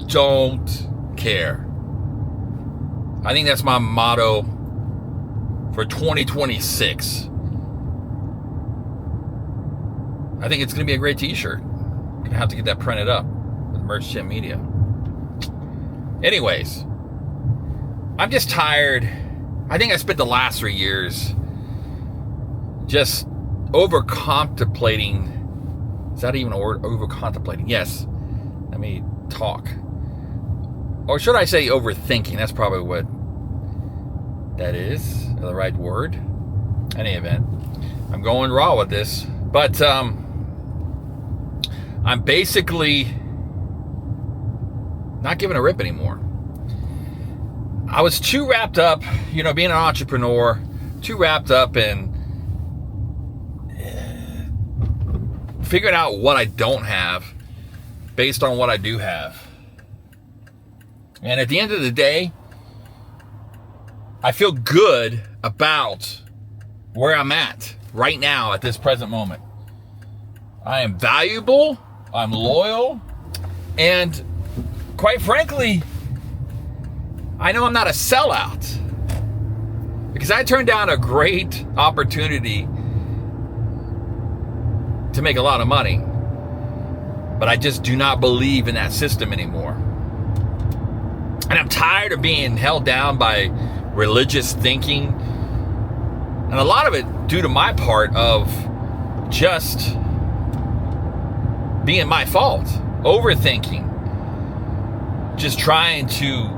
don't care. I think that's my motto for 2026. I think it's going to be a great t-shirt. I'm going to have to get that printed up with Merch Chin Media. Anyways, I'm just tired. I think I spent the last 3 years just over-contemplating. Is that even a word? Over-contemplating. Yes. Let me talk. Or should I say overthinking? That's probably what that is. The right word. In any event, I'm going raw with this. But I'm basically not giving a rip anymore. I was too wrapped up, being an entrepreneur, too wrapped up in figuring out what I don't have based on what I do have. And at the end of the day, I feel good about where I'm at right now at this present moment. I am valuable, I'm loyal, and quite frankly, I know I'm not a sellout because I turned down a great opportunity to make a lot of money, but I just do not believe in that system anymore. And I'm tired of being held down by religious thinking, and a lot of it due to my part of just being my fault, overthinking, just trying to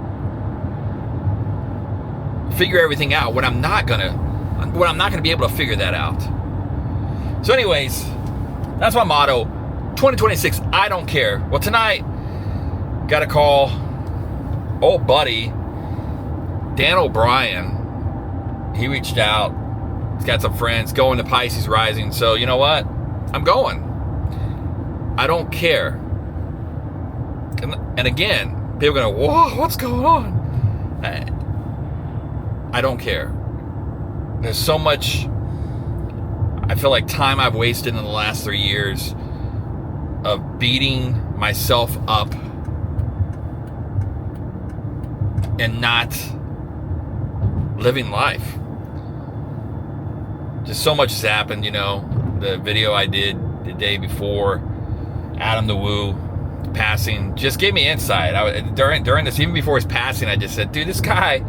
figure everything out when I'm not gonna be able to figure that out. So anyways, that's my motto. 2026, I don't care. Well, tonight, got a call. Old buddy, Dan O'Brien, he reached out. He's got some friends going to Pisces Rising. So you know what? I'm going. I don't care. And again, people are going, whoa, what's going on? I don't care. There's so much, I feel like, time I've wasted in the last 3 years of beating myself up and not living life. Just so much has happened, The video I did the day before Adam the Woo passing just gave me insight. During this, even before his passing, I just said, dude, this guy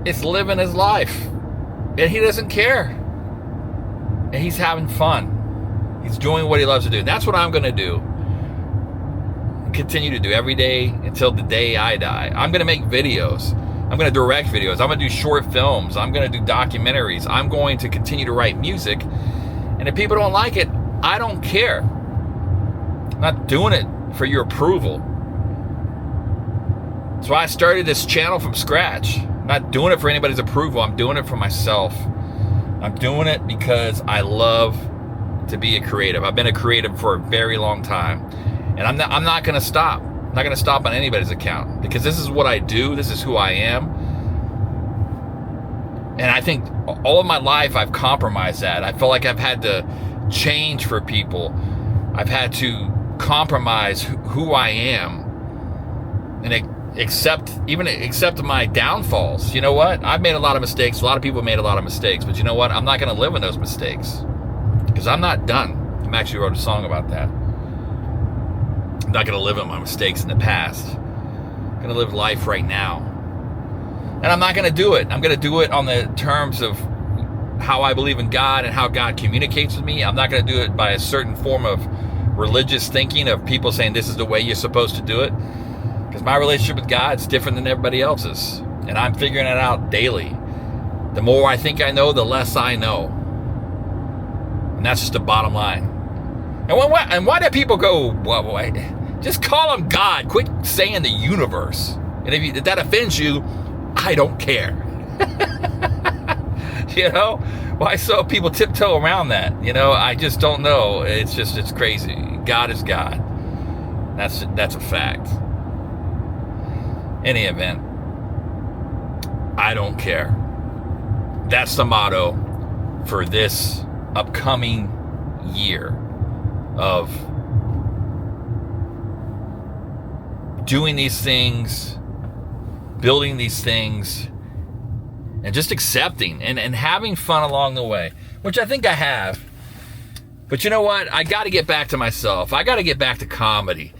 is living his life, and he doesn't care, and he's having fun. He's doing what he loves to do. And that's what I'm going to do and continue to do every day until the day I die. I'm going to make videos. I'm going to direct videos. I'm going to do short films. I'm going to do documentaries. I'm going to continue to write music. And if people don't like it, I don't care. I'm not doing it for your approval. That's why I started this channel from scratch. I'm not doing it for anybody's approval. I'm doing it for myself. I'm doing it because I love to be a creative. I've been a creative for a very long time. And I'm not going to stop. I'm not going to stop on anybody's account because this is what I do. This is who I am. And I think all of my life I've compromised that. I feel like I've had to change for people. I've had to compromise who I am and accept my downfalls. You know what? I've made a lot of mistakes. A lot of people made a lot of mistakes. But you know what? I'm not going to live in those mistakes because I'm not done. I actually wrote a song about that. I'm not going to live in my mistakes in the past. I'm going to live life right now. And I'm not going to do it. I'm going to do it on the terms of how I believe in God and how God communicates with me. I'm not going to do it by a certain form of religious thinking of people saying this is the way you're supposed to do it. Because my relationship with God is different than everybody else's. And I'm figuring it out daily. The more I think I know, the less I know. And that's just the bottom line. And why do people go, well, just call him God. Quit saying the universe. And if that offends you, I don't care. Why so people tiptoe around that? I just don't know. It's crazy. God is God. That's a fact. Any event, I don't care. That's the motto for this upcoming year of doing these things, building these things, and just accepting and having fun along the way, which I think I have. But you know what? I got to get back to myself. I got to get back to comedy.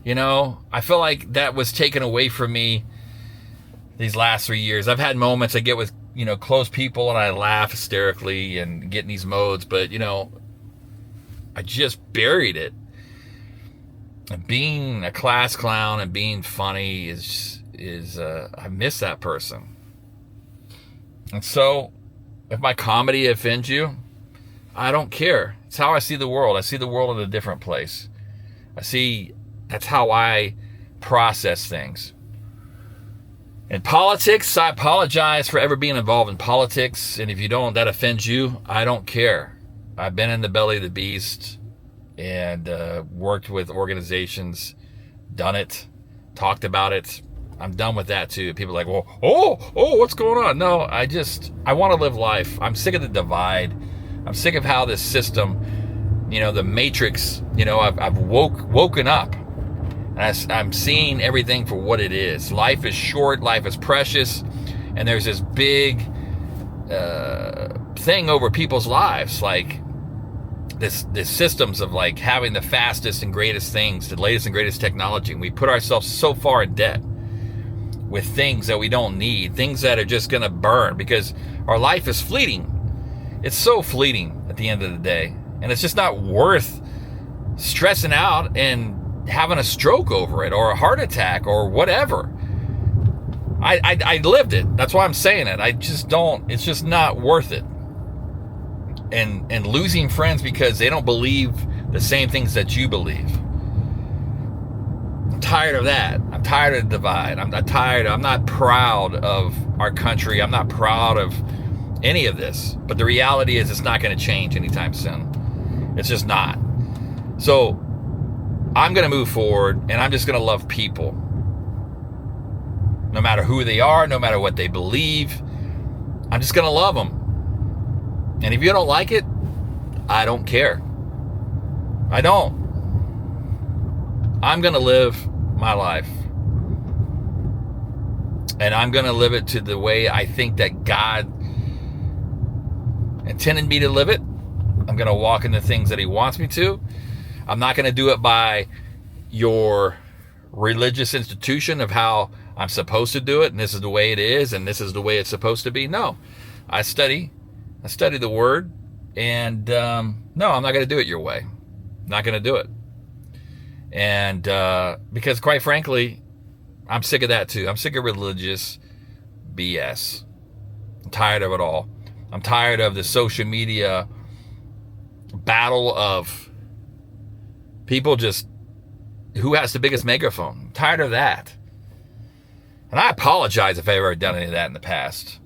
You know, I feel like that was taken away from me these last 3 years. I've had moments I get with, you know, close people and I laugh hysterically and get in these modes, but, you know, I just buried it. And being a class clown and being funny is I miss that person. And so, if my comedy offends you, I don't care. It's how I see the world. I see the world in a different place. That's how I process things. In politics, I apologize for ever being involved in politics. And if you don't, that offends you, I don't care. I've been in the belly of the beast and worked with organizations, done it, talked about it. I'm done with that too. People are like, well, what's going on? No, I want to live life. I'm sick of the divide. I'm sick of how this system, you know, the matrix, you know, I've woken up. And I'm seeing everything for what it is. Life is short, life is precious, and there's this big thing over people's lives, like this systems of like having the fastest and greatest things, the latest and greatest technology, and we put ourselves so far in debt with things that we don't need, things that are just going to burn, because our life is fleeting. It's so fleeting at the end of the day, and it's just not worth stressing out and having a stroke over it or a heart attack or whatever. I lived it. That's why I'm saying it. It's just not worth it. And losing friends because they don't believe the same things that you believe. I'm tired of that. I'm tired of the divide. I'm not proud of our country. I'm not proud of any of this. But the reality is it's not going to change anytime soon. It's just not. So I'm going to move forward, and I'm just going to love people. No matter who they are, no matter what they believe, I'm just going to love them. And if you don't like it, I don't care. I don't. I'm going to live my life. And I'm going to live it to the way I think that God intended me to live it. I'm going to walk in the things that He wants me to. I'm not going to do it by your religious institution of how I'm supposed to do it, and this is the way it is, and this is the way it's supposed to be. No, I study the Word, and no, I'm not going to do it your way. I'm not going to do it. And because quite frankly, I'm sick of that too. I'm sick of religious BS. I'm tired of it all. I'm tired of the social media battle of people just who has the biggest megaphone. I'm tired of that. And I apologize if I've ever done any of that in the past.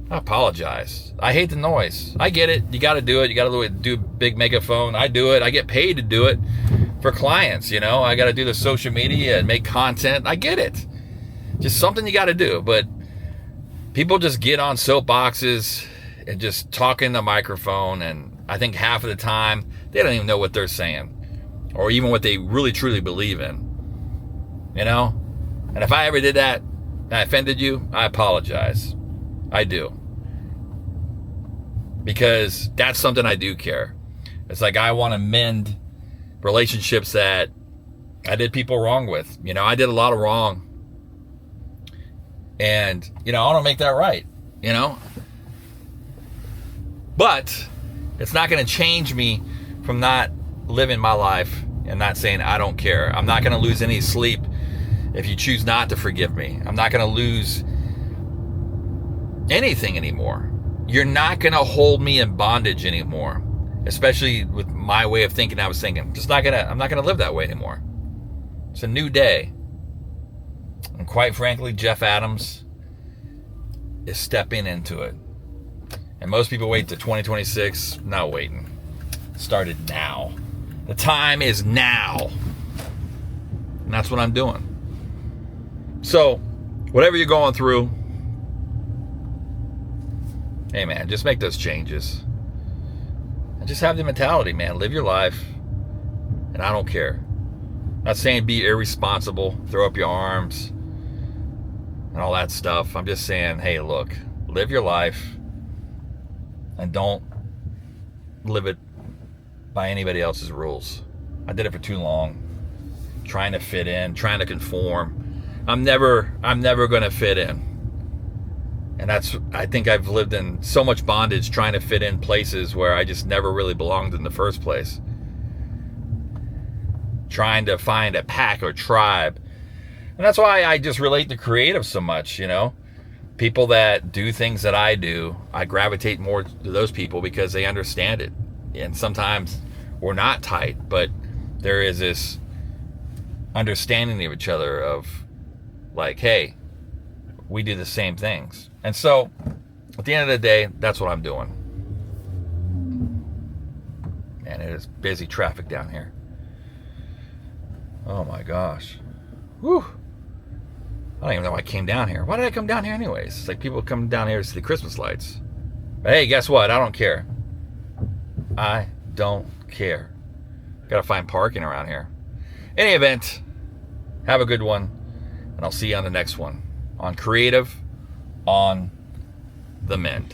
I apologize. I hate the noise. I get it. You got to do it. You got to do a big megaphone. I do it. I get paid to do it for clients, you know. I got to do the social media and make content. I get it. Just something you got to do. But people just get on soapboxes and just talk in the microphone. And I think half of the time, they don't even know what they're saying. Or even what they really truly believe in. You know? And if I ever did that and I offended you, I apologize. I do. Because that's something I do care. It's like I want to mend relationships that I did people wrong with. You know, I did a lot of wrong. And, you know, I want to make that right. You know? But it's not going to change me from not living my life and not saying I don't care. I'm not going to lose any sleep if you choose not to forgive me. I'm not going to lose anything anymore. You're not going to hold me in bondage anymore, especially with my way of thinking. I was thinking, I'm not going to live that way anymore. It's a new day. And quite frankly, Jeff Adams is stepping into it. And most people wait to 2026. Not waiting. Started now. The time is now. And that's what I'm doing. So, whatever you're going through, hey man, just make those changes. And just have the mentality, man. Live your life. And I don't care. Not saying be irresponsible, throw up your arms, and all that stuff. I'm just saying, hey, look, live your life and don't live it by anybody else's rules. I did it for too long, trying to fit in, trying to conform. I'm never going to fit in. And I think I've lived in so much bondage trying to fit in places where I just never really belonged in the first place. Trying to find a pack or tribe. And that's why I just relate to creative so much, you know. People that do things that I do, I gravitate more to those people because they understand it. And sometimes we're not tight, but there is this understanding of each other of like, hey, we do the same things. And so at the end of the day, that's what I'm doing. And it is busy traffic down here. Oh my gosh. Whew. I don't even know why I came down here. Why did I come down here anyways? It's like people come down here to see the Christmas lights. But hey, guess what? I don't care. I don't care. Gotta find parking around here. Any event, have a good one. And I'll see you on the next one. On Creative on the Mend.